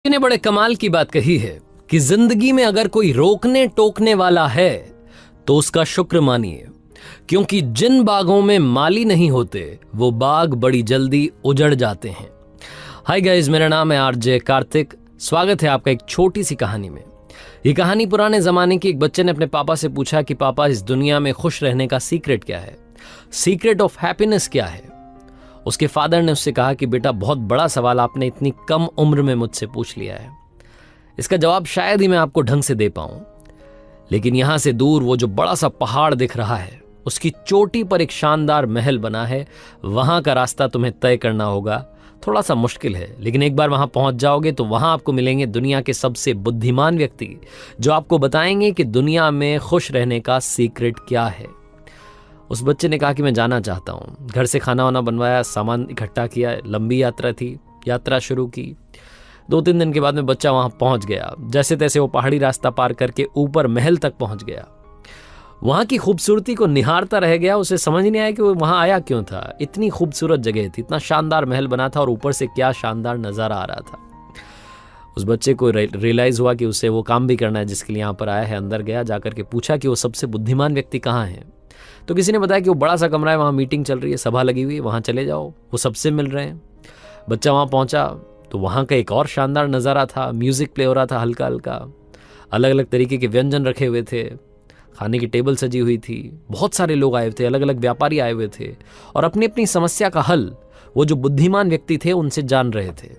ने बड़े कमाल की बात कही है कि जिंदगी में अगर कोई रोकने टोकने वाला है तो उसका शुक्र मानिए, क्योंकि जिन बागों में माली नहीं होते वो बाग बड़ी जल्दी उजड़ जाते हैं। हाय गाइस, मेरा नाम है आरजे कार्तिक। स्वागत है आपका एक छोटी सी कहानी में। ये कहानी पुराने जमाने की। एक बच्चे ने अपने पापा से पूछा कि पापा, इस दुनिया में खुश रहने का सीक्रेट क्या है, सीक्रेट ऑफ हैप्पीनेस क्या है। उसके फादर ने उससे कहा कि बेटा, बहुत बड़ा सवाल आपने इतनी कम उम्र में मुझसे पूछ लिया है। इसका जवाब शायद ही मैं आपको ढंग से दे पाऊं, लेकिन यहां से दूर वो जो बड़ा सा पहाड़ दिख रहा है, उसकी चोटी पर एक शानदार महल बना है। वहां का रास्ता तुम्हें तय करना होगा। थोड़ा सा मुश्किल है, लेकिन एक बार वहां पहुंच जाओगे तो वहां आपको मिलेंगे दुनिया के सबसे बुद्धिमान व्यक्ति, जो आपको बताएंगे कि दुनिया में खुश रहने का सीक्रेट क्या है। उस बच्चे ने कहा कि मैं जाना चाहता हूँ। घर से खाना वाना बनवाया, सामान इकट्ठा किया, लंबी यात्रा थी, यात्रा शुरू की। 2-3 दिन के बाद में बच्चा वहां पहुंच गया। जैसे तैसे वो पहाड़ी रास्ता पार करके ऊपर महल तक पहुंच गया। वहां की खूबसूरती को निहारता रह गया। उसे समझ नहीं आया कि वो वहां आया क्यों था। इतनी खूबसूरत जगह थी, इतना शानदार महल बना था और ऊपर से क्या शानदार नजारा आ रहा था। उस बच्चे को रियलाइज हुआ कि उसे वो काम भी करना है जिसके लिए यहाँ पर आया है। अंदर गया, जाकर के पूछा कि वो सबसे बुद्धिमान व्यक्ति कहाँ है। तो किसी ने बताया कि वो बड़ा सा कमरा है, वहाँ मीटिंग चल रही है, सभा लगी हुई है, वहाँ चले जाओ, वो सबसे मिल रहे हैं। बच्चा वहाँ पहुँचा तो वहाँ का एक और शानदार नज़ारा था। म्यूज़िक प्ले हो रहा था हल्का हल्का, अलग अलग तरीके के व्यंजन रखे हुए थे, खाने की टेबल सजी हुई थी, बहुत सारे लोग आए थे, अलग अलग व्यापारी आए हुए थे और अपनी अपनी समस्या का हल वो जो बुद्धिमान व्यक्ति थे उनसे जान रहे थे।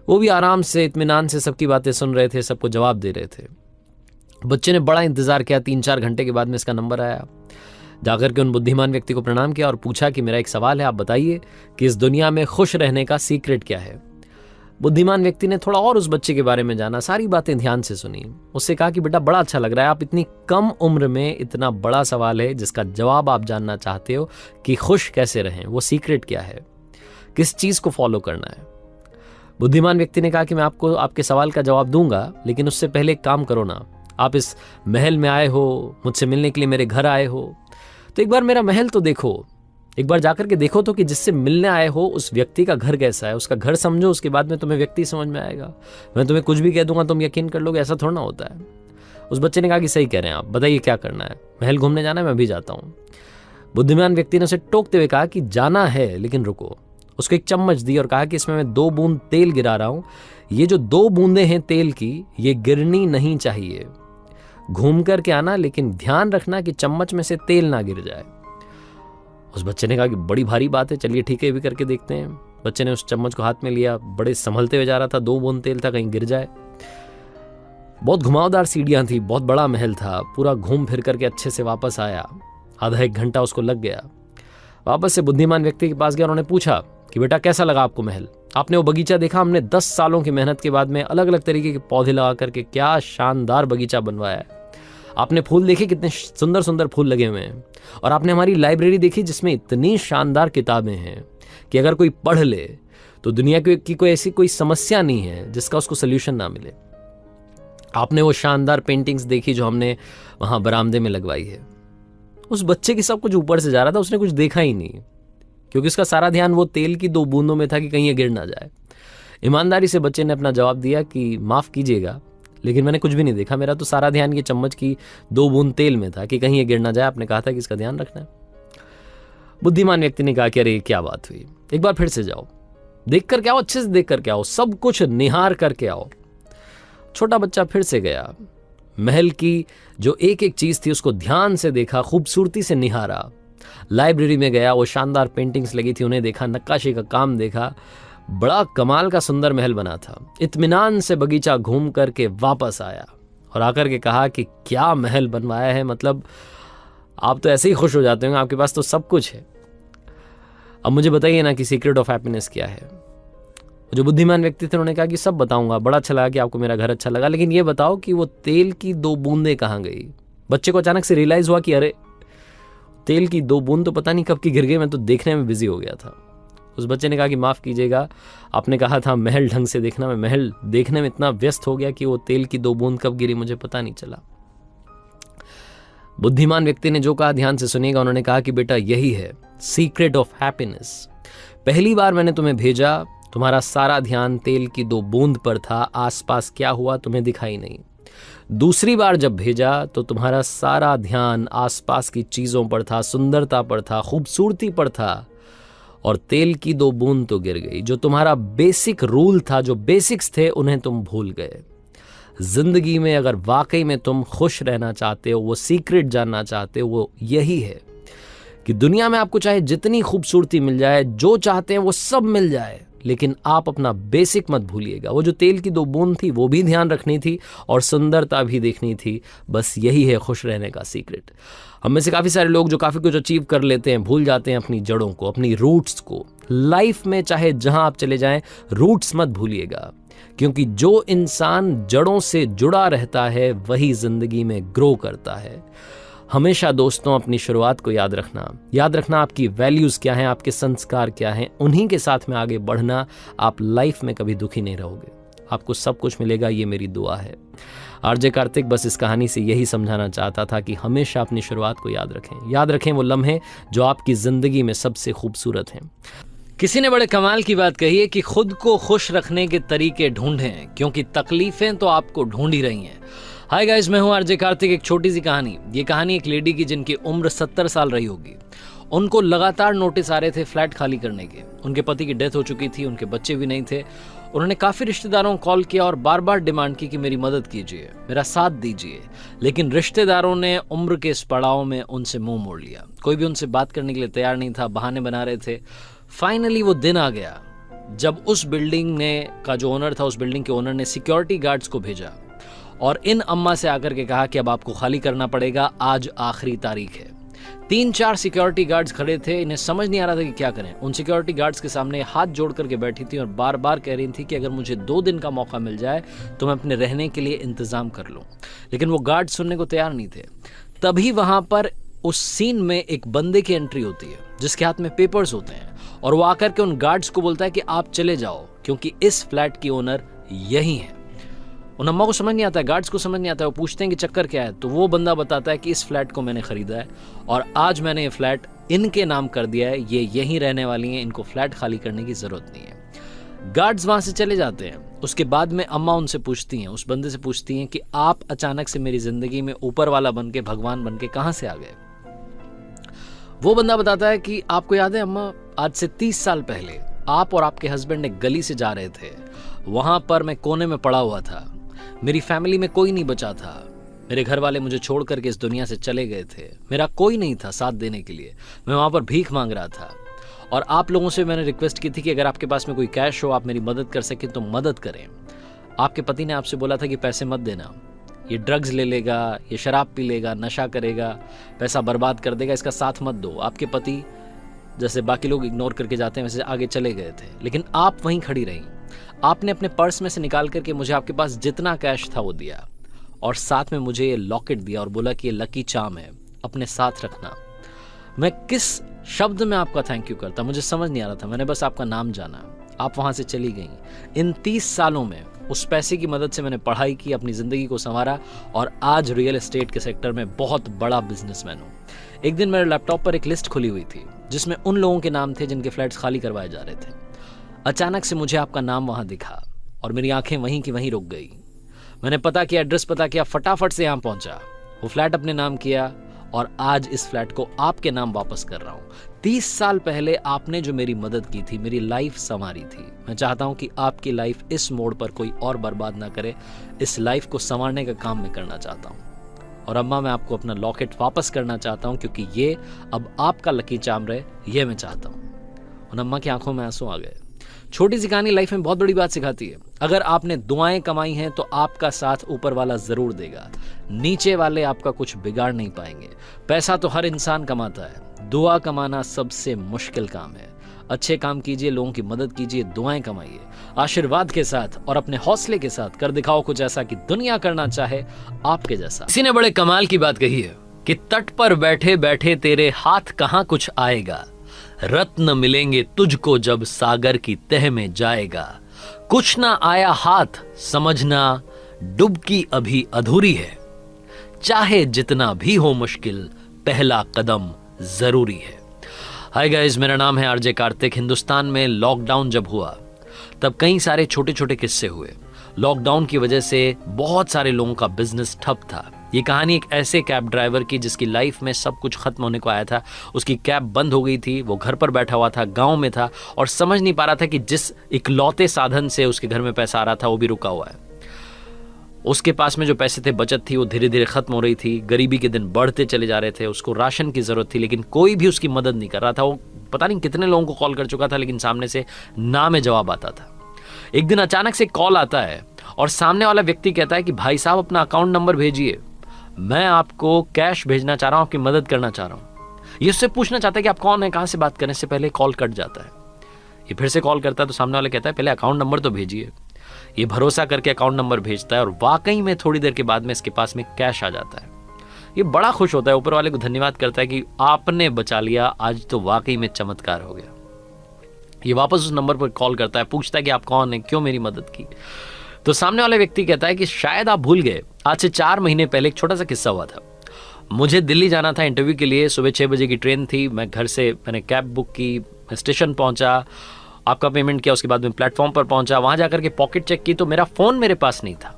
वो भी आराम से, इत्मीनान से सबकी बातें सुन रहे थे, सबको जवाब दे रहे थे। बच्चे ने बड़ा इंतज़ार किया। 3-4 घंटे के बाद में इसका नंबर आया। जाकर के उन बुद्धिमान व्यक्ति को प्रणाम किया और पूछा कि मेरा एक सवाल है, आप बताइए कि इस दुनिया में खुश रहने का सीक्रेट क्या है। बुद्धिमान व्यक्ति ने थोड़ा और उस बच्चे के बारे में जाना, सारी बातें ध्यान से सुनी। उससे कहा कि बेटा, बड़ा अच्छा लग रहा है, आप इतनी कम उम्र में इतना बड़ा सवाल है जिसका जवाब आप जानना चाहते हो कि खुश कैसे रहें, वो सीक्रेट क्या है, किस चीज को फॉलो करना है। बुद्धिमान व्यक्ति ने कहा कि मैं आपको आपके सवाल का जवाब दूंगा, लेकिन उससे पहले एक काम करो ना। आप इस महल में आए हो, मुझसे मिलने के लिए मेरे घर आए हो, तो एक बार मेरा महल तो देखो, एक बार जाकर के देखो तो कि जिससे मिलने आए हो उस व्यक्ति का घर कैसा है, उसका घर समझो, उसके बाद में तुम्हें व्यक्ति समझ में आएगा। मैं तुम्हें कुछ भी कह दूंगा तुम यकीन कर लोगे, ऐसा थोड़ा ना होता है। उस बच्चे ने कहा कि सही कह रहे हैं आप, बताइए क्या करना है। महल घूमने जाना है, मैं भी जाता हूँ। बुद्धिमान व्यक्ति ने उसे टोकते हुए कहा कि जाना है, लेकिन रुको। उसको एक चम्मच दी और कहा कि इसमें मैं 2 बूंद तेल गिरा रहा हूँ। ये जो 2 बूंदें हैं तेल की, ये गिरनी नहीं चाहिए। घूम करके आना, लेकिन ध्यान रखना कि चम्मच में से तेल ना गिर जाए। उस बच्चे ने कहा कि बड़ी भारी बात है, चलिए ठीक है, ये भी करके देखते हैं। बच्चे ने उस चम्मच को हाथ में लिया, बड़े संभलते हुए जा रहा था। 2 बूंद तेल था, कहीं गिर जाए। बहुत घुमावदार सीढ़ियां थी, बहुत बड़ा महल था। पूरा घूम फिर करके अच्छे से वापस आया। आधा 1 घंटा उसको लग गया। वापस से बुद्धिमान व्यक्ति के पास गया। उन्होंने पूछा कि बेटा, कैसा लगा आपको महल? आपने वो बगीचा देखा? हमने 10 सालों की मेहनत के बाद में अलग अलग तरीके के पौधे लगा करके क्या शानदार बगीचा बनवाया है। आपने फूल देखे, कितने सुंदर सुंदर फूल लगे हुए हैं। और आपने हमारी लाइब्रेरी देखी जिसमें इतनी शानदार किताबें हैं कि अगर कोई पढ़ ले तो दुनिया की कोई ऐसी कोई समस्या नहीं है जिसका उसको सोल्यूशन ना मिले। आपने वो शानदार पेंटिंग्स देखी जो हमने वहां बरामदे में लगवाई है। उस बच्चे की सब कुछ ऊपर से जा रहा था, उसने कुछ देखा ही नहीं, क्योंकि उसका सारा ध्यान वो तेल की 2 बूंदों में था कि कहीं ये गिर ना जाए। ईमानदारी से बच्चे ने अपना जवाब दिया कि माफ कीजिएगा, लेकिन मैंने कुछ भी नहीं देखा। मेरा तो सारा ध्यान ये चम्मच की 2 बूंद तेल में था कि कहीं ये गिर ना जाए। आपने कहा था कि इसका ध्यान रखना है। बुद्धिमान व्यक्ति ने कहा कि अरे क्या बात हुई, एक बार फिर से जाओ, देख करके आओ, अच्छे से देख करके आओ, सब कुछ निहार करके आओ। छोटा बच्चा फिर से गया। महल की जो एक एक चीज थी उसको ध्यान से देखा, खूबसूरती से निहारा। लाइब्रेरी में गया, वो शानदार पेंटिंग्स लगी थी उन्हें देखा, नक्काशी का काम देखा। बड़ा कमाल का सुंदर महल बना था। इत्मीनान से बगीचा घूम करके वापस आया और आकर के कहा कि क्या महल बनवाया है, मतलब आप तो ऐसे ही खुश हो जाते होंगे, आपके पास तो सब कुछ है। अब मुझे बताइए ना कि सीक्रेट ऑफ हैप्पीनेस क्या है। जो बुद्धिमान व्यक्ति थे उन्होंने कहा कि सब बताऊंगा, बड़ा अच्छा लगा कि आपको मेरा घर अच्छा लगा, लेकिन ये बताओ कि वो तेल की 2 बूंदें कहाँ गई। बच्चे को अचानक से रियलाइज हुआ कि अरे, तेल की 2 बूंद तो पता नहीं कब की गिर गई, मैं तो देखने में बिजी हो गया था। उस बच्चे ने कहा कि माफ़ कीजिएगा, आपने कहा था महल ढंग से देखना, मैं महल देखने में इतना व्यस्त हो गया कि वो तेल की 2 बूंद कब गिरी मुझे पता नहीं चला। बुद्धिमान व्यक्ति ने जो कहा ध्यान से सुनिएगा। उन्होंने कहा कि बेटा, यही है सीक्रेट ऑफ हैप्पीनेस। पहली बार मैंने तुम्हें भेजा तुम्हारा सारा ध्यान तेल की 2 बूंद पर था, आसपास क्या हुआ तुम्हें दिखाई नहीं। दूसरी बार जब भेजा तो तुम्हारा सारा ध्यान आसपास की चीज़ों पर था, सुंदरता पर था, खूबसूरती पर था, और तेल की 2 बूंद तो गिर गई। जो तुम्हारा बेसिक रूल था, जो बेसिक्स थे, उन्हें तुम भूल गए। जिंदगी में अगर वाकई में तुम खुश रहना चाहते हो, वो सीक्रेट जानना चाहते हो, वो यही है कि दुनिया में आपको चाहे जितनी खूबसूरती मिल जाए, जो चाहते हैं वो सब मिल जाए, लेकिन आप अपना बेसिक मत भूलिएगा। वो जो तेल की 2 बूंद थी वो भी ध्यान रखनी थी और सुंदरता भी देखनी थी। बस यही है खुश रहने का सीक्रेट। हम में से काफ़ी सारे लोग जो काफ़ी कुछ अचीव कर लेते हैं, भूल जाते हैं अपनी जड़ों को, अपनी रूट्स को। लाइफ में चाहे जहां आप चले जाएं, रूट्स मत भूलिएगा, क्योंकि जो इंसान जड़ों से जुड़ा रहता है वही जिंदगी में ग्रो करता है। हमेशा दोस्तों अपनी शुरुआत को याद रखना आपकी वैल्यूज़ क्या हैं, आपके संस्कार क्या हैं, उन्हीं के साथ में आगे बढ़ना। आप लाइफ में कभी दुखी नहीं रहोगे, आपको सब कुछ मिलेगा, ये मेरी दुआ है। आरजे कार्तिक बस इस कहानी से यही समझाना चाहता था कि हमेशा अपनी शुरुआत को याद रखें वो लम्हे जो आपकी ज़िंदगी में सबसे खूबसूरत हैं। किसी ने बड़े कमाल की बात कही है कि खुद को खुश रखने के तरीके ढूंढें, क्योंकि तकलीफें तो आपको ढूंढ ही रही हैं। हाय गाइस, मैं हूं आरजे कार्तिक। एक छोटी सी कहानी। ये कहानी एक लेडी की जिनकी उम्र 70 साल रही होगी। उनको लगातार नोटिस आ रहे थे फ्लैट खाली करने के। उनके पति की डेथ हो चुकी थी, उनके बच्चे भी नहीं थे। उन्होंने काफ़ी रिश्तेदारों को कॉल किया और बार बार डिमांड की कि मेरी मदद कीजिए, मेरा साथ दीजिए, लेकिन रिश्तेदारों ने उम्र के इस पड़ाव में उनसे मुंह मोड़ लिया। कोई भी उनसे बात करने के लिए तैयार नहीं था, बहाने बना रहे थे। फाइनली वो दिन आ गया जब उस बिल्डिंग का जो ओनर था, उस बिल्डिंग के ओनर ने सिक्योरिटी गार्ड्स को भेजा और इन अम्मा से आकर के कहा कि अब आपको खाली करना पड़ेगा, आज आखिरी तारीख है। 3-4 सिक्योरिटी गार्ड्स खड़े थे, इन्हें समझ नहीं आ रहा था कि क्या करें। उन सिक्योरिटी गार्ड्स के सामने हाथ जोड़ करके बैठी थी और बार बार कह रही थी कि अगर मुझे 2 दिन का मौका मिल जाए तो मैं अपने रहने के लिए इंतज़ाम कर लूँ, लेकिन वो गार्ड सुनने को तैयार नहीं थे। तभी वहाँ पर उस सीन में एक बंदे की एंट्री होती है जिसके हाथ में पेपर्स होते हैं, और वो आकर के उन गार्ड्स को बोलता है कि आप चले जाओ, क्योंकि इस फ्लैट की ओनर यही है। उन अम्मा को समझ नहीं आता है, गार्ड्स को समझ नहीं आता है। वो पूछते हैं कि चक्कर क्या है, तो वो बंदा बताता है कि इस फ्लैट को मैंने खरीदा है और आज मैंने ये फ्लैट इनके नाम कर दिया है, ये यहीं रहने वाली हैं, इनको फ्लैट खाली करने की जरूरत नहीं है। गार्ड्स वहां से चले जाते हैं। उसके बाद में अम्मा उनसे पूछती हैं, उस बंदे से पूछती हैं कि आप अचानक से मेरी जिंदगी में ऊपर वाला बन के, भगवान बन के कहां से आ गए। वो बंदा बताता है कि आपको याद है अम्मा, आज से 30 साल पहले आप और आपके हस्बैंड एक गली से जा रहे थे, वहां पर मैं कोने में पड़ा हुआ था, मेरी फैमिली में कोई नहीं बचा था, मेरे घर वाले मुझे छोड़ करके इस दुनिया से चले गए थे, मेरा कोई नहीं था साथ देने के लिए, मैं वहां पर भीख मांग रहा था और आप लोगों से मैंने रिक्वेस्ट की थी कि अगर आपके पास में कोई कैश हो, आप मेरी मदद कर सकें तो मदद करें। आपके पति ने आपसे बोला था कि पैसे मत देना, ये ड्रग्स ले लेगा, ये शराब पी लेगा, नशा करेगा, पैसा बर्बाद कर देगा, इसका साथ मत दो। आपके पति जैसे बाकी लोग इग्नोर करके जाते हैं वैसे आगे चले गए थे, लेकिन आप वहीं खड़ी रहीं। आपने अपने पर्स में से निकाल करके मुझे आपके पास जितना कैश था वो दिया और साथ में मुझे ये लॉकेट दिया और बोला कि ये लकी चार्म है, अपने साथ रखना। मैं किस शब्द में आपका थैंक यू करता, मुझे समझ नहीं आ रहा था, मैंने बस आपका नाम जाना। आप वहां से चली गई। इन 30 सालों में उस पैसे की मदद से मैंने पढ़ाई की, अपनी जिंदगी को संवारा और आज रियल एस्टेट के सेक्टर में बहुत बड़ा बिजनेसमैन हूँ। एक दिन मेरे लैपटॉप पर एक लिस्ट खुली हुई थी जिसमें उन लोगों के नाम थे जिनके फ्लैट्स खाली करवाए जा रहे थे। अचानक से मुझे आपका नाम वहां दिखा और मेरी आंखें वहीं की वहीं रुक गई। मैंने पता किया, एड्रेस पता किया, फटाफट से यहां पहुंचा, वो फ्लैट अपने नाम किया और आज इस फ्लैट को आपके नाम वापस कर रहा हूं। 30 साल पहले आपने जो मेरी मदद की थी, मेरी लाइफ संवारी थी। मैं चाहता हूं कि आपकी लाइफ इस मोड़ पर कोई और बर्बाद ना करे, इस लाइफ को संवारने का काम मैं करना चाहता हूं। और अम्मा, मैं आपको अपना लॉकेट वापस करना चाहता हूं, क्योंकि ये अब आपका लकी चार्म रहे, ये मैं चाहता हूं। उन अम्मा की आंखों में आंसू आ गए। छोटी सी कहानी लाइफ में बहुत बड़ी बात सिखाती है। अगर आपने दुआएं कमाई हैं तो आपका साथ ऊपर वाला जरूर देगा, नीचे वाले आपका कुछ बिगाड़ नहीं पाएंगे। पैसा तो हर इंसान कमाता है, दुआ कमाना सबसे मुश्किल काम है। अच्छे काम कीजिए, लोगों की मदद कीजिए, दुआएं कमाइए, आशीर्वाद के साथ और अपने हौसले के साथ कर दिखाओ कुछ ऐसा कि दुनिया करना चाहे आपके जैसा। किसी ने बड़े कमाल की बात कही है कि तट पर बैठे बैठे तेरे हाथ कहां कुछ आएगा, रत्न मिलेंगे तुझको जब सागर की तह में जाएगा। कुछ ना आया हाथ समझना डुबकी अभी अधूरी है, चाहे जितना भी हो मुश्किल पहला कदम जरूरी है। हाय गाइस, मेरा नाम है आरजे कार्तिक। हिंदुस्तान में लॉकडाउन जब हुआ तब कई सारे छोटे छोटे किस्से हुए। लॉकडाउन की वजह से बहुत सारे लोगों का बिजनेस ठप था। ये कहानी एक ऐसे कैब ड्राइवर की जिसकी लाइफ में सब कुछ खत्म होने को आया था। उसकी कैब बंद हो गई थी, वो घर पर बैठा हुआ था, गांव में था और समझ नहीं पा रहा था कि जिस इकलौते साधन से उसके घर में पैसा आ रहा था वो भी रुका हुआ है। उसके पास में जो पैसे थे, बचत थी, वो धीरे धीरे खत्म हो रही थी। गरीबी के दिन बढ़ते चले जा रहे थे। उसको राशन की जरूरत थी, लेकिन कोई भी उसकी मदद नहीं कर रहा था। वो पता नहीं कितने लोगों को कॉल कर चुका था, लेकिन सामने से ना में जवाब आता था। एक दिन अचानक से कॉल आता है और सामने वाला व्यक्ति कहता है कि भाई साहब अपना अकाउंट नंबर भेजिए, मैं आपको कैश भेजना चाह रहा हूं, आपकी मदद करना चाह रहा हूं। ये उससे पूछना चाहता है कि आप कौन है, कहां से बात करने से पहले कॉल कट जाता है। ये फिर से कॉल करता है तो सामने वाला कहता है पहले अकाउंट नंबर तो भेजिए। ये भरोसा करके अकाउंट नंबर भेजता है और वाकई में थोड़ी देर के बाद में इसके पास में कैश आ जाता है। ये बड़ा खुश होता है, ऊपर वाले को धन्यवाद करता है कि आपने बचा लिया, आज तो वाकई में चमत्कार हो गया। ये वापस उस नंबर पर कॉल करता है, पूछता है कि आप कौन है, क्यों मेरी मदद की। तो सामने वाला व्यक्ति कहता है कि शायद आप भूल गए, आज से 4 महीने पहले एक छोटा सा किस्सा हुआ था। मुझे दिल्ली जाना था इंटरव्यू के लिए, सुबह 6 बजे की ट्रेन थी। मैं घर से मैंने कैब बुक की, मैं स्टेशन पहुंचा, आपका पेमेंट किया, उसके बाद मैं प्लेटफॉर्म पर पहुंचा। वहां जाकर के पॉकेट चेक की तो मेरा फोन मेरे पास नहीं था।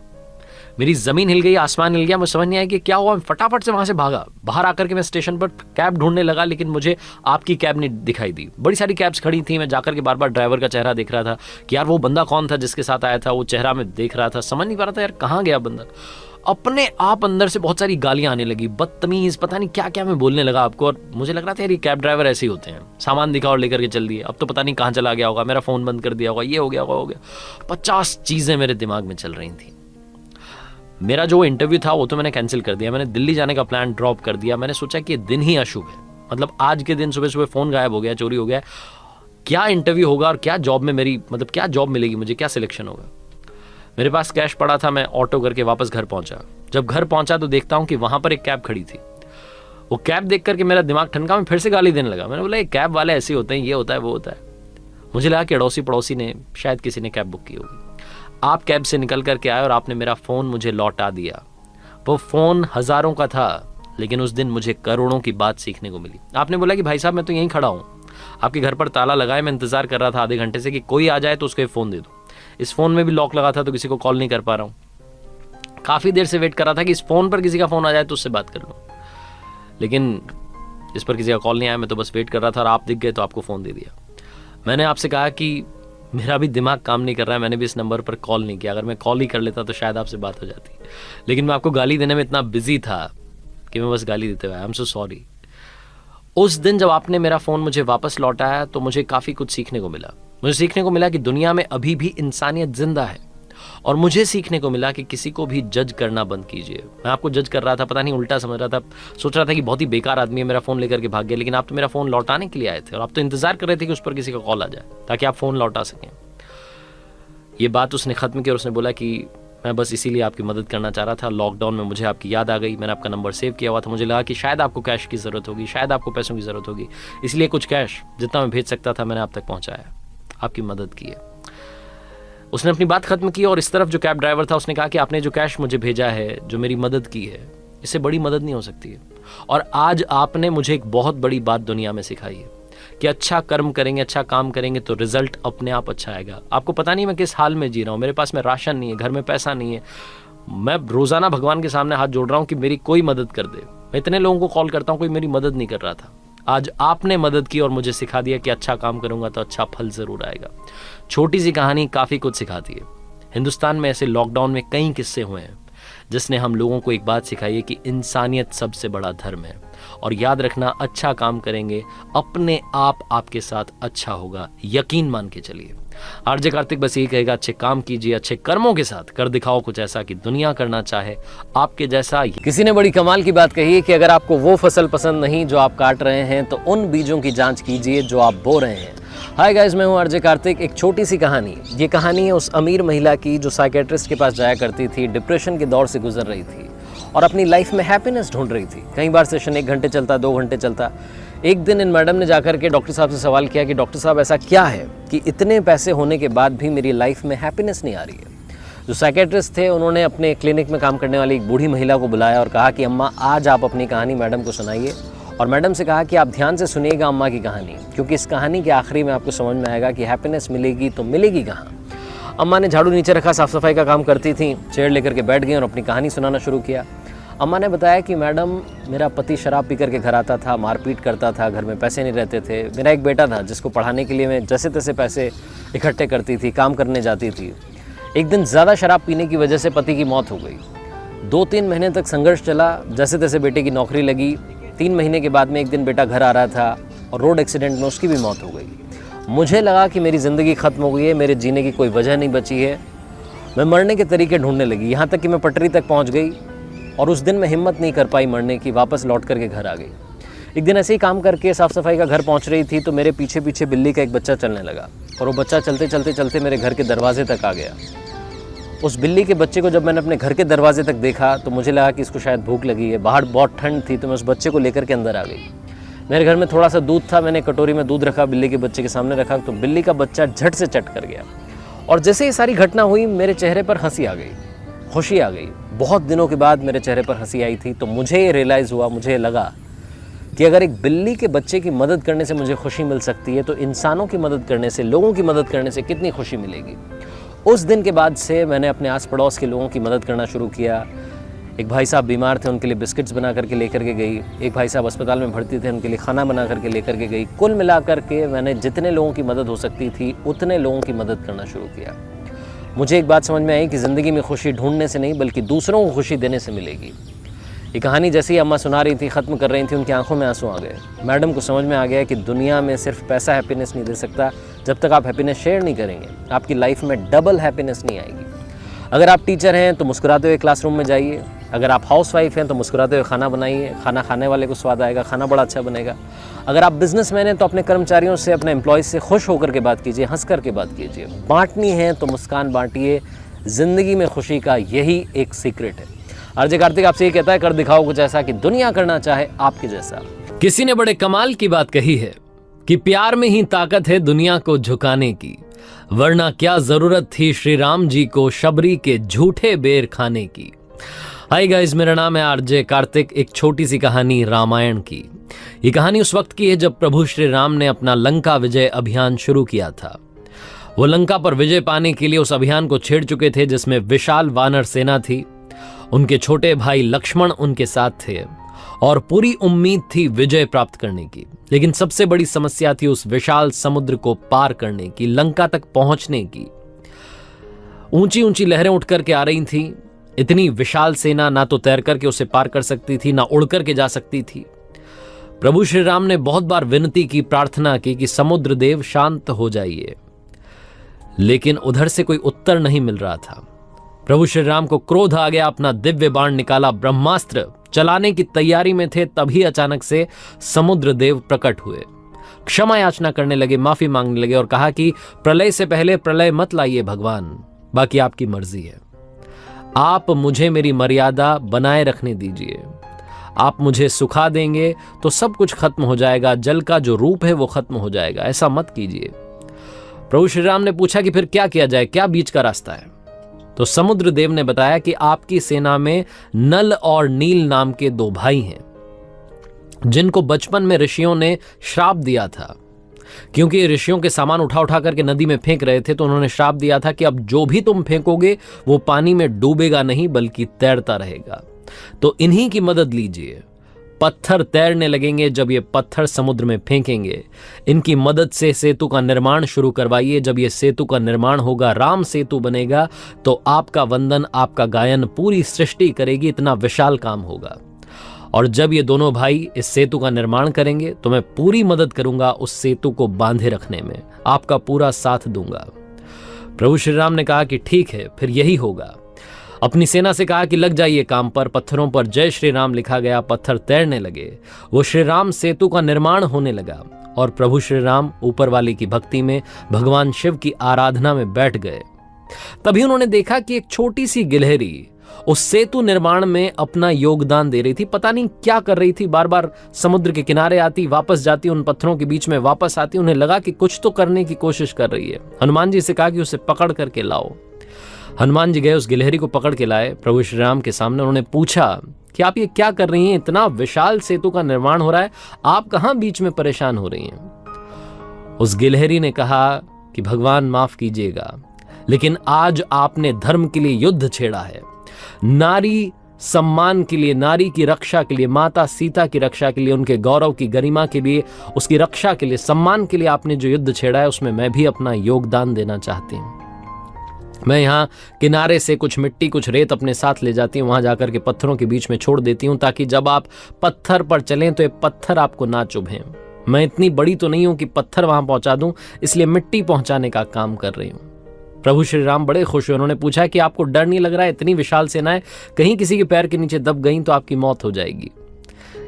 मेरी जमीन हिल गई, आसमान हिल गया, मुझे समझ नहीं आया कि क्या हुआ। मैं फटाफट से वहां से भागा, बाहर आकर के मैं स्टेशन पर कैब ढूंढने लगा, लेकिन मुझे आपकी कैब नहीं दिखाई दी। बड़ी सारी कैब्स खड़ी थी। मैं जाकर के बार बार ड्राइवर का चेहरा देख रहा था कि यार वो बंदा कौन था जिसके साथ आया था, वो चेहरा मैं देख रहा था, समझ नहीं पा रहा था यार कहाँ गया बंदा। अपने आप अंदर से बहुत सारी गालियां आने लगी, बदतमीज, पता नहीं क्या क्या मैं बोलने लगा आपको। और मुझे लग रहा था यार ये कैब ड्राइवर ऐसे ही होते हैं, सामान दिखा और लेकर के चल दिए, अब तो पता नहीं कहाँ चला गया होगा, मेरा फोन बंद कर दिया होगा, ये हो गया होगा, हो गया। 50 चीजें मेरे दिमाग में चल रही थी। मेरा जो इंटरव्यू था वो तो मैंने कैंसिल कर दिया, मैंने दिल्ली जाने का प्लान ड्रॉप कर दिया। मैंने सोचा कि ये दिन ही अशुभ है, मतलब आज के दिन सुबह सुबह फोन गायब हो गया, चोरी हो गया, क्या इंटरव्यू होगा और क्या जॉब में मेरी, मतलब क्या जॉब मिलेगी मुझे, क्या सिलेक्शन होगा। मेरे पास कैश पड़ा था, मैं ऑटो करके वापस घर पहुंचा। जब घर पहुंचा तो देखता हूं कि वहां पर एक कैब खड़ी थी। वो कैब देख करके मेरा दिमाग ठनका, मैं फिर से गाली देने लगा। मैंने बोला ये कैब वाले ऐसे होते हैं, ये होता है, वो होता है। मुझे लगा कि अड़ोसी पड़ोसी ने, शायद किसी ने कैब बुक की होगी। आप कैब से निकल करके आए और आपने मेरा फोन मुझे लौटा दिया। वो फोन हजारों का था, लेकिन उस दिन मुझे करोड़ों की बात सीखने को मिली। आपने बोला कि भाई साहब मैं तो यहीं खड़ा हूँ, आपके घर पर ताला लगाए, मैं इंतजार कर रहा था आधे घंटे से कि कोई आ जाए तो उसको फोन दे दो। इस फोन में भी लॉक लगा था तो किसी को कॉल नहीं कर पा रहा हूँ। काफी देर से वेट कर रहा था कि इस फोन पर किसी का फोन आ जाए तो उससे बात कर लूँ, लेकिन इस पर किसी का कॉल नहीं आया। मैं तो बस वेट कर रहा था और आप दिख गए तो आपको फोन दे दिया। मैंने आपसे कहा कि मेरा भी दिमाग काम नहीं कर रहा है, मैंने भी इस नंबर पर कॉल नहीं किया। अगर मैं कॉल ही कर लेता तो शायद आपसे बात हो जाती, लेकिन मैं आपको गाली देने में इतना बिजी था कि मैं बस गाली देते हुए, आई एम सो सॉरी। उस दिन जब आपने मेरा फ़ोन मुझे वापस लौटाया तो मुझे काफ़ी कुछ सीखने को मिला। मुझे सीखने को मिला कि दुनिया में अभी भी इंसानियत जिंदा है, और मुझे सीखने को मिला कि किसी को भी जज करना बंद कीजिए। मैं आपको जज कर रहा था, पता नहीं उल्टा समझ रहा था, सोच रहा था कि बहुत ही बेकार आदमी है, मेरा फ़ोन लेकर के भाग गया, लेकिन आप तो मेरा फ़ोन लौटाने के लिए आए थे और आप तो इंतजार कर रहे थे कि उस पर किसी का कॉल आ जाए ताकि आप फ़ोन लौटा सकें। ये बात उसने ख़त्म की और उसने बोला कि मैं बस इसीलिए आपकी मदद करना चाह रहा था। लॉकडाउन में मुझे आपकी याद आ गई, मैंने आपका नंबर सेव किया हुआ था, मुझे लगा कि शायद आपको कैश की ज़रूरत होगी, शायद आपको पैसों की ज़रूरत होगी, इसलिए कुछ कैश जितना मैं भेज सकता था मैंने आप तक पहुँचाया, आपकी मदद की है। उसने अपनी बात खत्म की और इस तरफ जो कैब ड्राइवर था उसने कहा कि आपने जो कैश मुझे भेजा है, जो मेरी मदद की है, इससे बड़ी मदद नहीं हो सकती है। और आज आपने मुझे एक बहुत बड़ी बात दुनिया में सिखाई है कि अच्छा कर्म करेंगे, अच्छा काम करेंगे तो रिजल्ट अपने आप अच्छा आएगा। आपको पता नहीं मैं किस हाल में जी रहा हूँ, मेरे पास में राशन नहीं है, घर में पैसा नहीं है, मैं रोजाना भगवान के सामने हाथ जोड़ रहा हूँ कि मेरी कोई मदद कर दे। मैं इतने लोगों को कॉल करता हूँ, कोई मेरी मदद नहीं कर रहा था। आज आपने मदद की और मुझे सिखा दिया कि अच्छा काम करूंगा तो अच्छा फल जरूर आएगा। छोटी सी कहानी काफी कुछ सिखाती है। हिंदुस्तान में ऐसे लॉकडाउन में कई किस्से हुए हैं जिसने हम लोगों को एक बात सिखाई है कि इंसानियत सबसे बड़ा धर्म है। और याद रखना, अच्छा काम करेंगे अपने आप आपके साथ अच्छा होगा, यकीन मान के चलिए। आरजे कार्तिक बस यही कहेगा, अच्छे काम कीजिए, अच्छे कर्मों के साथ कर दिखाओ कुछ ऐसा कि दुनिया करना चाहे आपके जैसा। किसी ने बड़ी कमाल की बात कही है कि अगर आपको वो फसल पसंद नहीं जो आप काट रहे हैं तो उन बीजों की जांच कीजिए जो आप बो रहे हैं। हाय गाइस, मैं हूं आरजे कार्तिक। एक छोटी सी कहानी, ये कहानी है उस अमीर महिला की जो साइकेट्रिस्ट के पास जाया करती थी, डिप्रेशन के दौर से गुजर रही थी और अपनी लाइफ में हैप्पीनेस ढूंढ रही थी। कई बार सेशन 1 घंटे चलता, 2 घंटे चलता। एक दिन इन मैडम ने जाकर के डॉक्टर साहब से सवाल किया कि डॉक्टर साहब ऐसा क्या है कि इतने पैसे होने के बाद भी मेरी लाइफ में हैप्पीनेस नहीं आ रही है। जो साइकेट्रिस्ट थे उन्होंने अपने क्लिनिक में काम करने वाली एक बूढ़ी महिला को बुलाया और कहा कि अम्मा आज आप अपनी कहानी मैडम को सुनाइए। और मैडम से कहा कि आप ध्यान से सुनिएगा अम्मा की कहानी, क्योंकि इस कहानी के आखिरी में आपको समझ में आएगा कि हैप्पीनेस मिलेगी तो मिलेगी कहाँ। अम्मा ने झाड़ू नीचे रखा, साफ सफाई का काम करती थी, चेयर लेकर के बैठ गई और अपनी कहानी सुनाना शुरू किया। अम्मा ने बताया कि मैडम, मेरा पति शराब पी करके घर आता था, मारपीट करता था, घर में पैसे नहीं रहते थे। मेरा एक बेटा था जिसको पढ़ाने के लिए मैं जैसे तैसे पैसे इकट्ठे करती थी, काम करने जाती थी। एक दिन ज़्यादा शराब पीने की वजह से पति की मौत हो गई। 2-3 महीने तक संघर्ष चला, जैसे तैसे बेटे की नौकरी लगी। 3 महीने के बाद में एक दिन बेटा घर आ रहा था और रोड एक्सीडेंट में उसकी भी मौत हो गई। मुझे लगा कि मेरी ज़िंदगी ख़त्म हो गई है, मेरे जीने की कोई वजह नहीं बची है। मैं मरने के तरीके ढूंढने लगी, यहाँ तक कि मैं पटरी तक पहुँच गई और उस दिन मैं हिम्मत नहीं कर पाई मरने की, वापस लौट करके घर आ गई। एक दिन ऐसे ही काम करके साफ़ सफाई का घर पहुँच रही थी तो मेरे पीछे पीछे बिल्ली का एक बच्चा चलने लगा और वो बच्चा चलते चलते चलते मेरे घर के दरवाजे तक आ गया। उस बिल्ली के बच्चे को जब मैंने अपने घर के दरवाजे तक देखा तो मुझे लगा कि इसको शायद भूख लगी है। बाहर बहुत ठंड थी तो मैं उस बच्चे को लेकर के अंदर आ गई। मेरे घर में थोड़ा सा दूध था, मैंने कटोरी में दूध रखा, बिल्ली के बच्चे के सामने रखा तो बिल्ली का बच्चा झट से चट कर गया। और जैसे ये सारी घटना हुई मेरे चेहरे पर हंसी आ गई, खुशी आ गई। बहुत दिनों के बाद मेरे चेहरे पर हंसी आई थी तो मुझे ये रियलाइज़ हुआ, मुझे लगा कि अगर एक बिल्ली के बच्चे की मदद करने से मुझे खुशी मिल सकती है तो इंसानों की मदद करने से, लोगों की मदद करने से कितनी खुशी मिलेगी। उस दिन के बाद से मैंने अपने आस पड़ोस के लोगों की मदद करना शुरू किया। एक भाई साहब बीमार थे, उनके लिए बिस्किट्स बना करके लेकर के गई। एक भाई साहब अस्पताल में भर्ती थे, उनके लिए खाना बना करके लेकर के गई। कुल मिलाकर के मैंने जितने लोगों की मदद हो सकती थी उतने लोगों की मदद करना शुरू किया। मुझे एक बात समझ में आई कि ज़िंदगी में खुशी ढूंढने से नहीं बल्कि दूसरों को खुशी देने से मिलेगी। ये कहानी जैसे ही अम्मा सुना रही थी, ख़त्म कर रही थी, उनकी आंखों में आंसू आ गए। मैडम को समझ में आ गया कि दुनिया में सिर्फ पैसा हैप्पीनेस नहीं दे सकता। जब तक आप हैप्पीनेस शेयर नहीं करेंगे आपकी लाइफ में डबल हैप्पीनेस नहीं आएगी। अगर आप टीचर हैं तो मुस्कुराते हुए क्लासरूम में जाइए। अगर आप हाउसवाइफ हैं तो मुस्कुराते हुए खाना बनाइए, खाना खाने वाले को स्वाद आएगा, खाना बड़ा अच्छा बनेगा। अगर आप बिजनेसमैन हैं तो अपने कर्मचारियों से, अपने एम्प्लॉयज़ से खुश होकर के बात कीजिए, हंस कर के बात कीजिए। बांटनी है तो मुस्कान बांटिए। ज़िंदगी में खुशी का यही एक सीक्रेट है। आरजे कार्तिक आपसे ये कहता है, कर दिखाओ कुछ ऐसा कि दुनिया करना चाहे आपके जैसा। किसी ने बड़े कमाल की बात कही है कि प्यार में ही ताकत है दुनिया को झुकाने की, वरना क्या जरूरत थी श्री राम जी को शबरी के झूठे बेर खाने की। हाय गाइस, मेरा नाम है आरजे कार्तिक। एक छोटी सी कहानी रामायण की। ये कहानी उस वक्त की है जब प्रभु श्री राम ने अपना लंका विजय अभियान शुरू किया था। वो लंका पर विजय पाने के लिए उस अभियान को छेड़ चुके थे जिसमें विशाल वानर सेना थी। उनके छोटे भाई लक्ष्मण उनके साथ थे और पूरी उम्मीद थी विजय प्राप्त करने की। लेकिन सबसे बड़ी समस्या थी उस विशाल समुद्र को पार करने की, लंका तक पहुंचने की। ऊंची ऊंची लहरें उठ करके आ रही थी। इतनी विशाल सेना ना तो तैर करके उसे पार कर सकती थी, ना उड़ करके जा सकती थी। प्रभु श्री राम ने बहुत बार विनती की, प्रार्थना की कि समुद्र देव शांत हो जाइए, लेकिन उधर से कोई उत्तर नहीं मिल रहा था। प्रभु श्री राम को क्रोध आ गया, अपना दिव्य बाण निकाला, ब्रह्मास्त्र चलाने की तैयारी में थे, तभी अचानक से समुद्र देव प्रकट हुए। क्षमा याचना करने लगे, माफी मांगने लगे और कहा कि प्रलय से पहले प्रलय मत लाइए भगवान, बाकी आपकी मर्जी है। आप मुझे मेरी मर्यादा बनाए रखने दीजिए। आप मुझे सुखा देंगे तो सब कुछ खत्म हो जाएगा, जल का जो रूप है वो खत्म हो जाएगा, ऐसा मत कीजिए। प्रभु श्री राम ने पूछा कि फिर क्या किया जाए, क्या बीच का रास्ता है? तो समुद्र देव ने बताया कि आपकी सेना में नल और नील नाम के 2 भाई हैं, जिनको बचपन में ऋषियों ने श्राप दिया था। क्योंकि ऋषियों के सामान उठा उठा करके नदी में फेंक रहे थे तो उन्होंने श्राप दिया था कि अब जो भी तुम फेंकोगे वो पानी में डूबेगा नहीं बल्कि तैरता रहेगा। तो इन्हीं की मदद लीजिए। पत्थर तैरने लगेंगे जब ये पत्थर समुद्र में फेंकेंगे। इनकी मदद से सेतु का निर्माण शुरू करवाइए। जब ये सेतु का निर्माण होगा, राम सेतु बनेगा, तो आपका वंदन, आपका गायन पूरी सृष्टि करेगी। इतना विशाल काम होगा। और जब ये दोनों भाई इस सेतु का निर्माण करेंगे तो मैं पूरी मदद करूंगा उस सेतु को बांधे रखने में, आपका पूरा साथ दूंगा। प्रभु श्री राम ने कहा कि ठीक है, फिर यही होगा। अपनी सेना से कहा कि लग जाइए काम पर। पत्थरों पर जय श्री राम लिखा गया, पत्थर तैरने लगे। वो श्री राम सेतु का निर्माण होने लगा और प्रभु श्री राम ऊपर वाले की भक्ति में, भगवान शिव की आराधना में बैठ गए। तभी उन्होंने देखा कि एक छोटी सी गिलहरी उस सेतु निर्माण में अपना योगदान दे रही थी। पता नहीं क्या कर रही थी, बार बार समुद्र के किनारे आती, वापस जाती, उन पत्थरों के बीच में वापस आती। उन्हें लगा कि कुछ तो करने की कोशिश कर रही है। हनुमान जी से कहा कि उसे पकड़ करके लाओ। हनुमान जी गए, उस गिलहरी को पकड़ के लाए प्रभु श्री राम के सामने। उन्होंने पूछा कि आप ये क्या कर रही हैं? इतना विशाल सेतु का निर्माण हो रहा है, आप कहां बीच में परेशान हो रही हैं? उस गिलहरी ने कहा कि भगवान माफ कीजिएगा, लेकिन आज आपने धर्म के लिए युद्ध छेड़ा है। नारी सम्मान के लिए, नारी की रक्षा के लिए, माता सीता की रक्षा के लिए, उनके गौरव की गरिमा के लिए, उसकी रक्षा के लिए, सम्मान के लिए आपने जो युद्ध छेड़ा है उसमें मैं भी अपना योगदान देना चाहती हूं। मैं यहाँ किनारे से कुछ मिट्टी कुछ रेत अपने साथ ले जाती हूँ, वहां जाकर के पत्थरों के बीच में छोड़ देती हूँ ताकि जब आप पत्थर पर चलें तो ये पत्थर आपको ना चुभें। मैं इतनी बड़ी तो नहीं हूं कि पत्थर वहां पहुंचा दूं, इसलिए मिट्टी पहुंचाने का काम कर रही हूं। प्रभु श्री राम बड़े खुश हुए। उन्होंने पूछा कि आपको डर नहीं लग रहा है? इतनी विशाल सेनाएं कहीं किसी के पैर के नीचे दब गई तो आपकी मौत हो जाएगी।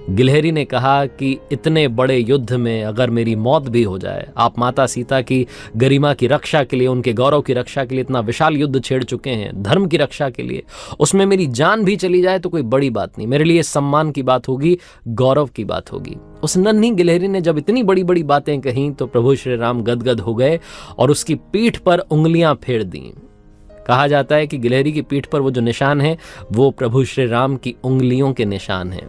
गिलहरी ने कहा कि इतने बड़े युद्ध में अगर मेरी मौत भी हो जाए, आप माता सीता की गरिमा की रक्षा के लिए, उनके गौरव की रक्षा के लिए इतना विशाल युद्ध छेड़ चुके हैं, धर्म की रक्षा के लिए, उसमें मेरी जान भी चली जाए तो कोई बड़ी बात नहीं, मेरे लिए सम्मान की बात होगी, गौरव की बात होगी। उस नन्ही गिलहरी ने जब इतनी बड़ी बड़ी बातें कहीं तो प्रभु श्री राम गदगद हो गए और उसकी पीठ पर उंगलियां फेर दी। कहा जाता है कि गिलहरी की पीठ पर वो जो निशान है वो प्रभु श्री राम की उंगलियों के निशान हैं।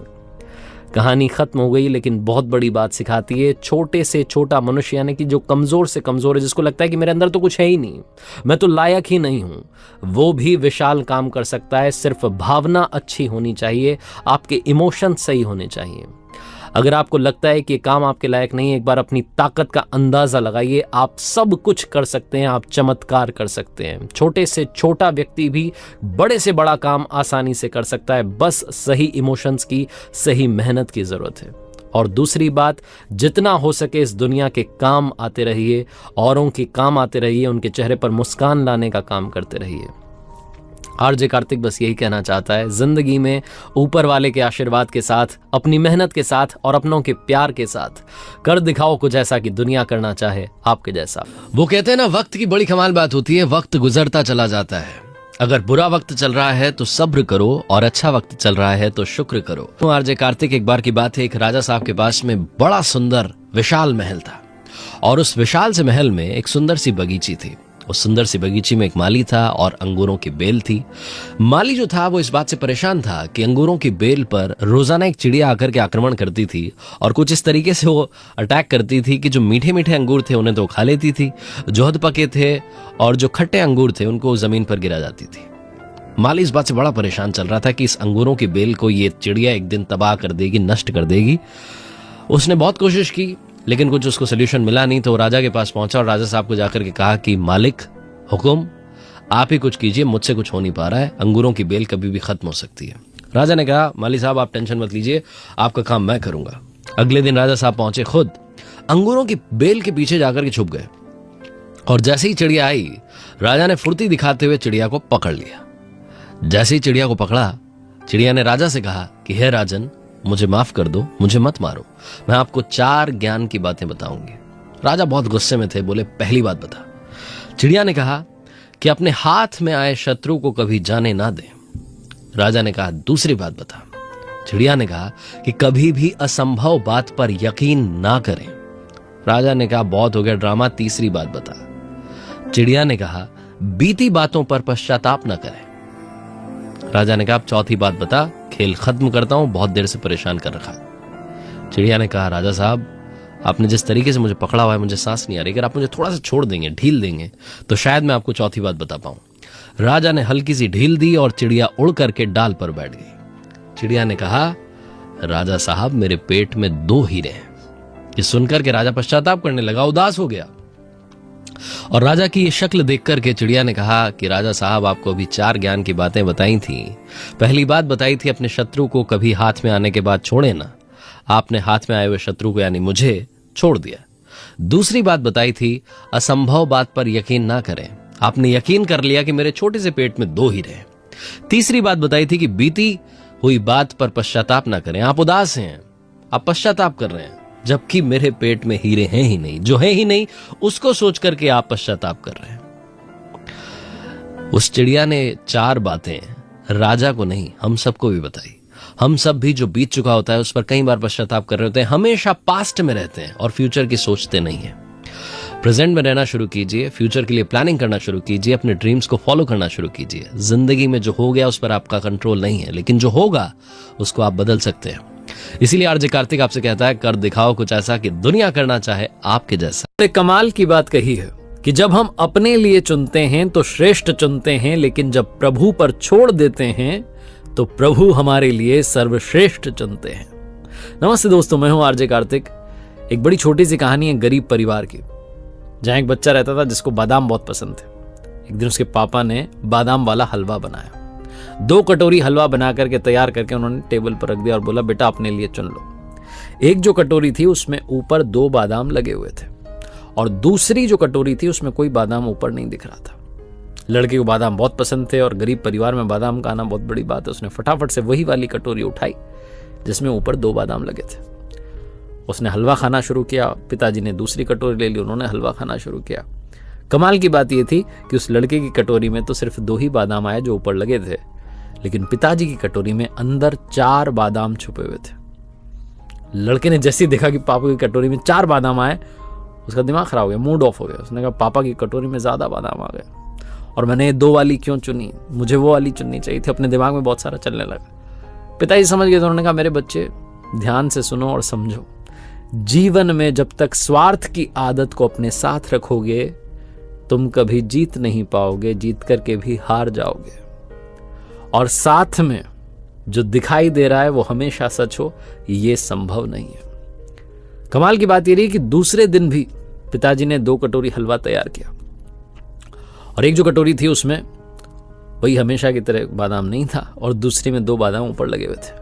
कहानी खत्म हो गई, लेकिन बहुत बड़ी बात सिखाती है। छोटे से छोटा मनुष्य, यानी कि जो कमजोर से कमजोर है, जिसको लगता है कि मेरे अंदर तो कुछ है ही नहीं, मैं तो लायक ही नहीं हूं, वो भी विशाल काम कर सकता है। सिर्फ भावना अच्छी होनी चाहिए, आपके इमोशन सही होने चाहिए। अगर आपको लगता है कि ये काम आपके लायक नहीं है, एक बार अपनी ताकत का अंदाजा लगाइए। आप सब कुछ कर सकते हैं, आप चमत्कार कर सकते हैं। छोटे से छोटा व्यक्ति भी बड़े से बड़ा काम आसानी से कर सकता है, बस सही इमोशंस की, सही मेहनत की जरूरत है। और दूसरी बात, जितना हो सके इस दुनिया के काम आते रहिए, औरों के काम आते रहिए, उनके चेहरे पर मुस्कान लाने का काम करते रहिए। आरजे कार्तिक बस यही कहना चाहता है, जिंदगी में ऊपर वाले के आशीर्वाद के साथ, अपनी मेहनत के साथ और अपनों के प्यार के साथ कर दिखाओ कुछ ऐसा कि दुनिया करना चाहे आपके जैसा। वो कहते हैं ना, वक्त की बड़ी कमाल बात होती है, वक्त गुजरता चला जाता है। अगर बुरा वक्त चल रहा है तो सब्र करो और अच्छा वक्त चल रहा है तो शुक्र करो। तो आरजे कार्तिक, एक बार की बात है, एक राजा साहब के पास में बड़ा सुंदर विशाल महल था और उस विशाल से महल में एक सुंदर सी बगीची थी। उस सुंदर सी बगीची में एक माली था और अंगूरों की बेल थी। माली जो था वो इस बात से परेशान था कि अंगूरों की बेल पर रोजाना एक चिड़िया आकर के आक्रमण करती थी और कुछ इस तरीके से वो अटैक करती थी कि जो मीठे मीठे अंगूर थे उन्हें तो खा लेती थी, जो हद पके थे और जो खट्टे अंगूर थे उनको जमीन पर गिरा जाती थी। माली इस बात से बड़ा परेशान चल रहा था कि इस अंगूरों की बेल को ये चिड़िया एक दिन तबाह कर देगी, नष्ट कर देगी। उसने बहुत कोशिश की लेकिन कुछ उसको सोल्यूशन मिला नहीं, तो वो राजा के पास पहुंचा और राजा साहब को जाकर के कहा कि मालिक हुकुम, आप ही कुछ कीजिए, मुझसे कुछ हो नहीं पा रहा है, अंगूरों की बेल कभी भी खत्म हो सकती है। राजा ने कहा, माली साहब आप टेंशन मत लीजिए, आपका काम मैं करूंगा। अगले दिन राजा साहब पहुंचे, खुद अंगूरों की बेल के पीछे जाकर के छुप गए और जैसे ही चिड़िया आई, राजा ने फुर्ती दिखाते हुए चिड़िया को पकड़ लिया। जैसे ही चिड़िया को पकड़ा, चिड़िया ने राजा से कहा कि हे राजन, मुझे माफ कर दो, मुझे मत मारो, मैं आपको 4 ज्ञान की बातें बताऊंगी। राजा बहुत गुस्से में थे, बोले पहली बात बता। चिड़िया ने कहा कि अपने हाथ में आए शत्रु को कभी जाने ना दें। राजा ने कहा दूसरी बात बता। चिड़िया ने कहा कि कभी भी असंभव बात पर यकीन ना करें। राजा ने कहा बहुत हो गया ड्रामा, तीसरी बात बता। चिड़िया ने कहा बीती बातों पर पश्चाताप ना करें। राजा ने कहा चौथी बात बता, खेल खत्म करता हूं, बहुत देर से परेशान कर रखा। चिड़िया ने कहा राजा साहब, आपने जिस तरीके से मुझे पकड़ा हुआ है मुझे सांस नहीं आ रही, अगर आप मुझे थोड़ा सा छोड़ देंगे, ढील देंगे तो शायद मैं आपको चौथी बात बता पाऊं। राजा ने हल्की सी ढील दी और चिड़िया उड़ करके डाल पर बैठ गई। चिड़िया ने कहा राजा साहब, मेरे पेट में 2 हीरे हैं। ये सुनकर के राजा पश्चाताप करने लगा, उदास हो गया और राजा की ये शक्ल देख करके चिड़िया ने कहा कि राजा साहब, आपको अभी 4 ज्ञान की बातें बताई थी। पहली बात बताई थी अपने शत्रु को कभी हाथ में आने के बाद छोड़े ना, आपने हाथ में आए हुए शत्रु को यानी मुझे छोड़ दिया। दूसरी बात बताई थी असंभव बात पर यकीन ना करें, आपने यकीन कर लिया कि मेरे छोटे से पेट में 2 हीरे हैं। तीसरी बात बताई थी कि बीती हुई बात पर पश्चाताप ना करें, आप उदास हैं, आप पश्चाताप कर रहे हैं, जबकि मेरे पेट में हीरे हैं ही नहीं, जो है ही नहीं उसको सोच करके आप पश्चाताप कर रहे हैं। उस चिड़िया ने 4 बातें राजा को नहीं हम सबको भी बताई। हम सब भी जो बीत चुका होता है उस पर कई बार पश्चाताप कर रहे होते हैं, हमेशा पास्ट में रहते हैं और फ्यूचर की सोचते नहीं है। प्रेजेंट में रहना शुरू कीजिए, फ्यूचर के लिए प्लानिंग करना शुरू कीजिए, अपने ड्रीम्स को फॉलो करना शुरू कीजिए। जिंदगी में जो हो गया उस पर आपका कंट्रोल नहीं है, लेकिन जो होगा उसको आप बदल सकते हैं। इसीलिए आरजे कार्तिक आपसे कहता है, कर दिखाओ कुछ ऐसा कि दुनिया करना चाहे आपके जैसा। कमाल की बात कही है कि जब हम अपने लिए चुनते हैं तो श्रेष्ठ चुनते हैं, लेकिन जब प्रभु पर छोड़ देते हैं तो प्रभु हमारे लिए सर्वश्रेष्ठ चुनते हैं। नमस्ते दोस्तों, मैं हूं आरजे कार्तिक। एक बड़ी छोटी सी कहानी है गरीब परिवार की, जहां एक बच्चा रहता था जिसको बादाम बहुत पसंद थे। एक दिन उसके पापा ने बादाम वाला हलवा बनाया। 2 कटोरी हलवा बना करके तैयार करके उन्होंने टेबल पर रख दिया और बोला, बेटा अपने लिए चुन लो। एक जो कटोरी थी उसमें ऊपर 2 बादाम लगे हुए थे और दूसरी जो कटोरी थी उसमें कोई बादाम ऊपर नहीं दिख रहा था। लड़के को बादाम बहुत पसंद थे और गरीब परिवार में बादाम का आना बहुत बड़ी बात है। उसने फटाफट से वही वाली कटोरी उठाई जिसमें ऊपर 2 बादाम लगे थे। उसने हलवा खाना शुरू किया। पिताजी ने दूसरी कटोरी ले ली, उन्होंने हलवा खाना शुरू किया। कमाल की बात यह थी कि उस लड़के की कटोरी में तो सिर्फ 2 ही बादाम आए जो ऊपर लगे थे, लेकिन पिताजी की कटोरी में अंदर 4 बादाम छुपे हुए थे। लड़के ने जैसे ही देखा कि पापा की कटोरी में 4 बादाम आए, उसका दिमाग खराब हो गया, मूड ऑफ हो गया। उसने कहा, पापा की कटोरी में ज्यादा बादाम आ गए और मैंने 2 वाली क्यों चुनी, मुझे वो वाली चुननी चाहिए थी। अपने दिमाग में बहुत सारा चलने लगा। पिताजी समझ गए तो उन्होंने कहा, मेरे बच्चे ध्यान से सुनो और समझो, जीवन में जब तक स्वार्थ की आदत को अपने साथ रखोगे तुम कभी जीत नहीं पाओगे, जीत करके भी हार जाओगे। और साथ में जो दिखाई दे रहा है वो हमेशा सच हो, ये संभव नहीं है। कमाल की बात ये रही कि दूसरे दिन भी पिताजी ने 2 कटोरी हलवा तैयार किया और एक जो कटोरी थी उसमें वही हमेशा की तरह बादाम नहीं था और दूसरी में 2 बादाम ऊपर लगे हुए थे।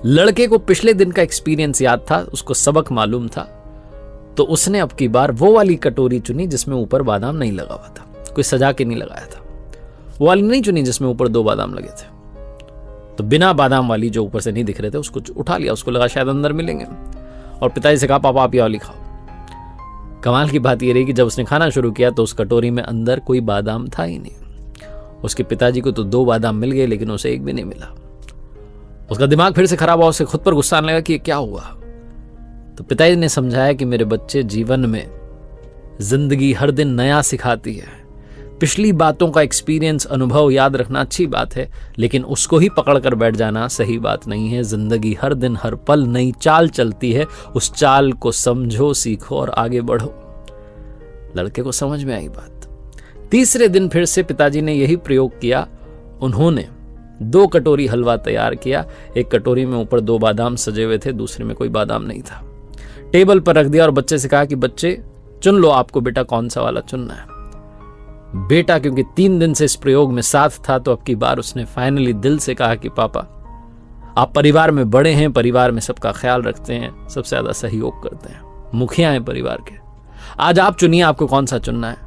लड़के को पिछले दिन का एक्सपीरियंस याद था, उसको सबक मालूम था, तो उसने अब की बार वो वाली कटोरी चुनी जिसमें ऊपर बादाम नहीं लगा हुआ था, कोई सजा के नहीं लगाया था। वो वाली नहीं चुनी जिसमें ऊपर 2 बादाम लगे थे। तो बिना बादाम वाली जो ऊपर से नहीं दिख रहे थे उसको उठा लिया। उसको लगा शायद अंदर मिलेंगे और पिताजी से कहा, पापा आप ये वाली खाओ। कमाल की बात ये रही कि जब उसने खाना शुरू किया तो उस कटोरी में अंदर कोई बादाम था ही नहीं। उसके पिताजी को तो 2 बादाम मिल गए लेकिन उसे एक भी नहीं मिला। उसका दिमाग फिर से खराब हुआ, उसे खुद पर गुस्सा आने लगा कि ये क्या हुआ। तो पिताजी ने समझाया कि मेरे बच्चे, जीवन में जिंदगी हर दिन नया सिखाती है। पिछली बातों का एक्सपीरियंस, अनुभव याद रखना अच्छी बात है, लेकिन उसको ही पकड़ कर बैठ जाना सही बात नहीं है। जिंदगी हर दिन हर पल नई चाल चलती है, उस चाल को समझो, सीखो और आगे बढ़ो। लड़के को समझ में आई बात। तीसरे दिन फिर से पिताजी ने यही प्रयोग किया। उन्होंने 2 कटोरी हलवा तैयार किया। एक कटोरी में ऊपर 2 बादाम सजे हुए थे, दूसरे में कोई बादाम नहीं था। टेबल पर रख दिया और बच्चे से कहा कि बच्चे चुन लो, आपको बेटा कौन सा वाला चुनना है। बेटा क्योंकि 3 दिन से इस प्रयोग में साथ था तो अब की बार उसने फाइनली दिल से कहा कि पापा आप परिवार में बड़े हैं, परिवार में सबका ख्याल रखते हैं, सबसे ज्यादा सहयोग करते हैं, मुखिया हैं परिवार के। आज आप चुनिए आपको कौन सा चुनना है,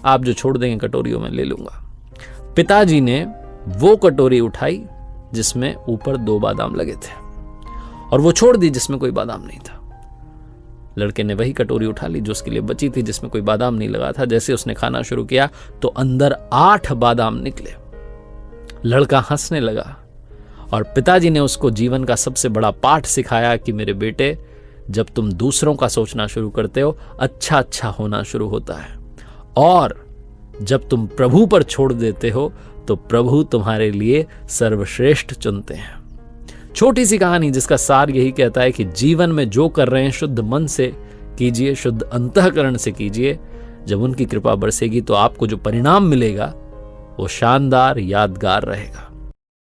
आप जो छोड़ देंगे कटोरियों में ले लूंगा। पिताजी ने वो कटोरी उठाई जिसमें ऊपर 2 बादाम लगे थे और वो छोड़ दी जिसमें कोई बादाम नहीं था। लड़के ने वही कटोरी उठा ली जो उसके लिए बची थी, जिसमें कोई बादाम नहीं लगा था। जैसे उसने खाना शुरू किया तो अंदर 8 बादाम निकले। लड़का हंसने लगा और पिताजी ने उसको जीवन का सबसे बड़ा पाठ सिखाया कि मेरे बेटे, जब तुम दूसरों का सोचना शुरू करते हो अच्छा अच्छा होना शुरू होता है, और जब तुम प्रभु पर छोड़ देते हो तो प्रभु तुम्हारे लिए सर्वश्रेष्ठ चुनते हैं। छोटी सी कहानी जिसका सार यही कहता है कि जीवन में जो कर रहे हैं शुद्ध मन से कीजिए, शुद्ध अंतःकरण से कीजिए। जब उनकी कृपा बरसेगी तो आपको जो परिणाम मिलेगा वो शानदार, यादगार रहेगा।